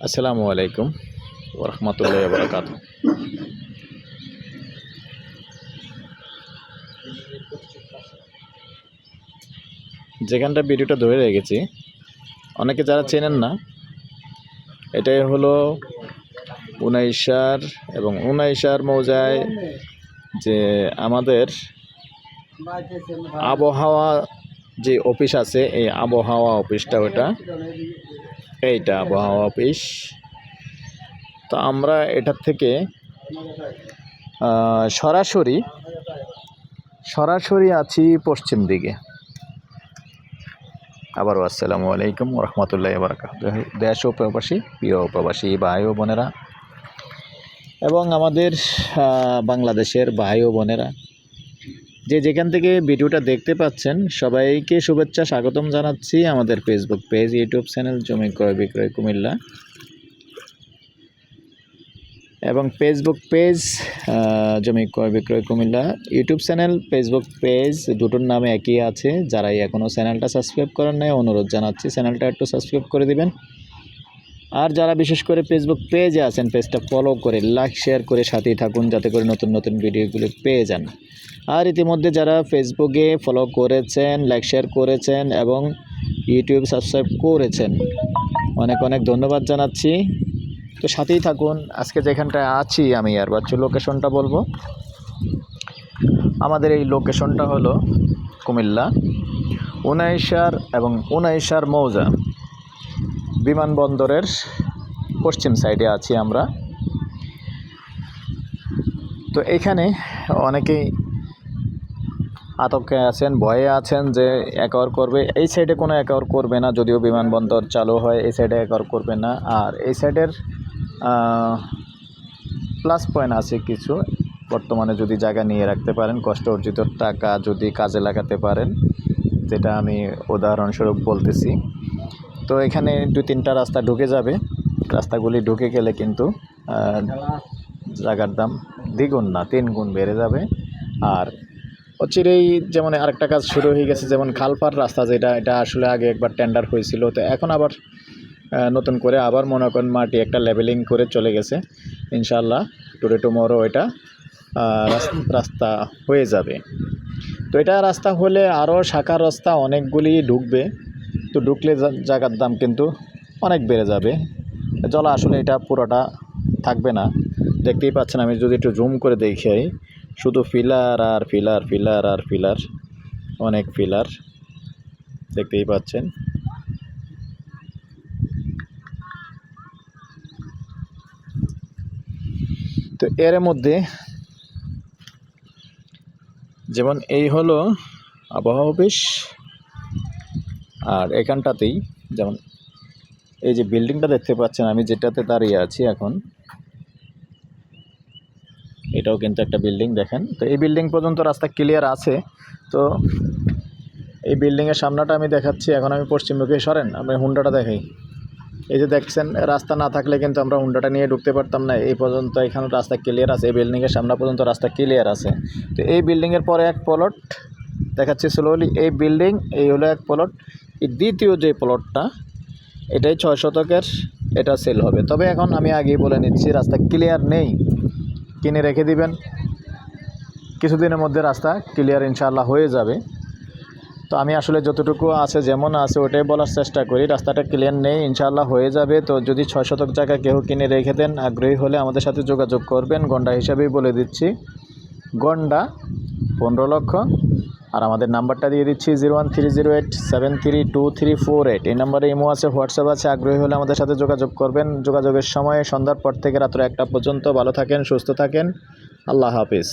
আসসালামু আলাইকুম ওয়া রাহমাতুল্লাহি ওয়া বারাকাতুহু। যেখানটা ভিডিওটা ধরে রেখেছি, অনেকে যারা চেনেন না, এটাই হলো উনাইশার এবং উনাইশার মৌজায় যে আমাদের আবহাওয়া যে অফিস আছে, এই আবহাওয়া অফিসটা এইটা আবহাওয়া অফিস। তো আমরা এটার থেকে সরাসরি আছি পশ্চিম দিকে। আবারও আসসালামু আলাইকুম ওয়া রাহমাতুল্লাহি ওয়া বারাকাতুহু। দেশ ও প্রবাসী, প্রিয় প্রবাসী ভাই ও বোনেরা এবং আমাদের বাংলাদেশের ভাই ও বোনেরা যেখান থেকে ভিডিওটা দেখতে পাচ্ছেন, সবাইকে শুভেচ্ছা স্বাগতম জানাচ্ছি আমাদের ফেসবুক পেজ, ইউটিউব চ্যানেল জমি ক্রয় বিক্রয় কুমিল্লা এবং ফেসবুক পেজ জমি ক্রয় বিক্রয় Comilla, YouTube channel Facebook page দুটোর নামে একই আছে। যারাই এখনও চ্যানেলটা সাবস্ক্রাইব করেন নাই, অনুরোধ জানাচ্ছি চ্যানেলটা একটু সাবস্ক্রাইব করে দিবেন। আর যারা বিশেষ করে ফেসবুক পেজে আছেন, পেজটা ফলো করে লাইক শেয়ার করে সাথেই থাকুন, যাতে করে নতুন নতুন ভিডিওগুলো পেয়ে যান। আর ইতিমধ্যে যারা ফেসবুকে ফলো করেছেন, লাইক শেয়ার করেছেন এবং ইউটিউব সাবস্ক্রাইব করেছেন, অনেক অনেক ধন্যবাদ জানাচ্ছি। তো সাথেই থাকুন। আজকে যেখানটায় আছি আমি আর বাচ্চু লোকেশনটা বলবো। আমাদের এই লোকেশনটা হলো কুমিল্লা উনাইশার এবং উনাইশার মৌজা বিমানবন্দরের পশ্চিম সাইডে আছি আমরা। তো এখানে অনেকেই আতঙ্কে আছেন, ভয়ে আছেন যে অ্যাকোয়ার করবে। এই সাইডে কোনো অ্যাকোয়ার করবে না, যদিও বিমানবন্দর চালু হয় এই সাইডে অ্যাকোয়ার করবে না। আর এই সাইডের প্লাস পয়েন্ট আছে কিছু। বর্তমানে যদি জায়গা নিয়ে রাখতে পারেন, কষ্ট অর্জিত টাকা যদি কাজে লাগাতে পারেন, যেটা আমি উদাহরণস্বরূপ বলতেছি। তো এখানে 2-3টা রাস্তা ঢুকে যাবে। রাস্তাগুলি ঢুকে গেলে কিন্তু জায়গার দাম দ্বিগুণ না 3 গুণ বেড়ে যাবে। আর অচিরেই যেমন আরেকটা কাজ শুরু হয়ে গেছে, যেমন খালপার রাস্তা, এটা আসলে আগে একবার টেন্ডার হয়েছিল, তো এখন আবার নতুন করে আবার মনে করেন মাটি একটা লেভেলিং করে চলে গেছে। ইনশাআল্লাহ টুডে টুমরো এটা রাস্তা হয়ে যাবে। তো এটা রাস্তা হলে আরও শাখার রাস্তা অনেকগুলি ঢুকবে। তো ঢুকলে জায়গার দাম কিন্তু অনেক বেড়ে যাবে। জলা আসলে এটা পুরোটা থাকবে না, দেখতেই পাচ্ছেন। আমি যদি একটু জুম করে দেখাই, শুধু ফিলার আর ফিলার, ফিলার আর ফিলার, অনেক ফিলার দেখতেই পাচ্ছেন। তো এর মধ্যে যেমন এই হলো আবহাওয়া অফিস, আর এখানটাতেই যেমন এই যে বিল্ডিংটা দেখতে পাচ্ছেন আমি যেটাতে দাঁড়িয়ে আছি এখন, এটাও কিন্তু একটা বিল্ডিং দেখেন। তো এই বিল্ডিং পর্যন্ত রাস্তা ক্লিয়ার আছে। তো এই বিল্ডিংয়ের সামনাটা আমি দেখাচ্ছি। এখন আমি পশ্চিমমুখী সরেন, আমি হুন্ডাটা দেখাই। এই যে দেখছেন, রাস্তা না থাকলে কিন্তু আমরা হুন্ডাটা নিয়ে ঢুকতে পারতাম না। এই পর্যন্ত এখানে রাস্তা ক্লিয়ার আছে, এই বিল্ডিংয়ের সামনা পর্যন্ত রাস্তা ক্লিয়ার আছে। তো এই বিল্ডিংয়ের পরে এক প্লট দেখাচ্ছি স্লোলি। এই বিল্ডিং, এই হলো এক প্লট। এই দ্বিতীয় যে প্লটটা, এটাই 6 শতকের, এটা সেল হবে। তবে এখন আমি আগেই বলে নিচ্ছি, রাস্তা ক্লিয়ার নেই, কিনে রেখে দিবেন। কিছুদিনের মধ্যে রাস্তা ক্লিয়ার ইনশাআল্লাহ হয়ে যাবে। তো আমি আসলে যতটুকু আছে যেমন আছে ওটাই বলার চেষ্টা করি। রাস্তাটা ক্লিয়ার নেই, ইনশাআল্লাহ হয়ে যাবে। তো যদি 6 শতক জায়গা কেউ কিনে রেখে দেন, আগ্রহী হলে আমাদের সাথে যোগাযোগ করবেন। গন্ডা হিসাবেই বলে দিচ্ছি, গন্ডা 15 লক্ষ। আর আমাদের নাম্বারটা দিয়ে দিচ্ছি 01308732348। এই নাম্বারে ইমো আছে, হোয়াটসঅ্যাপ আছে। আগ্রহী হলে আমাদের সাথে যোগাযোগ করবেন। যোগাযোগের সময় সন্ধ্যার পর থেকে রাত্র 1টা পর্যন্ত। ভালো থাকেন, সুস্থ থাকেন, আল্লাহ হাফিজ।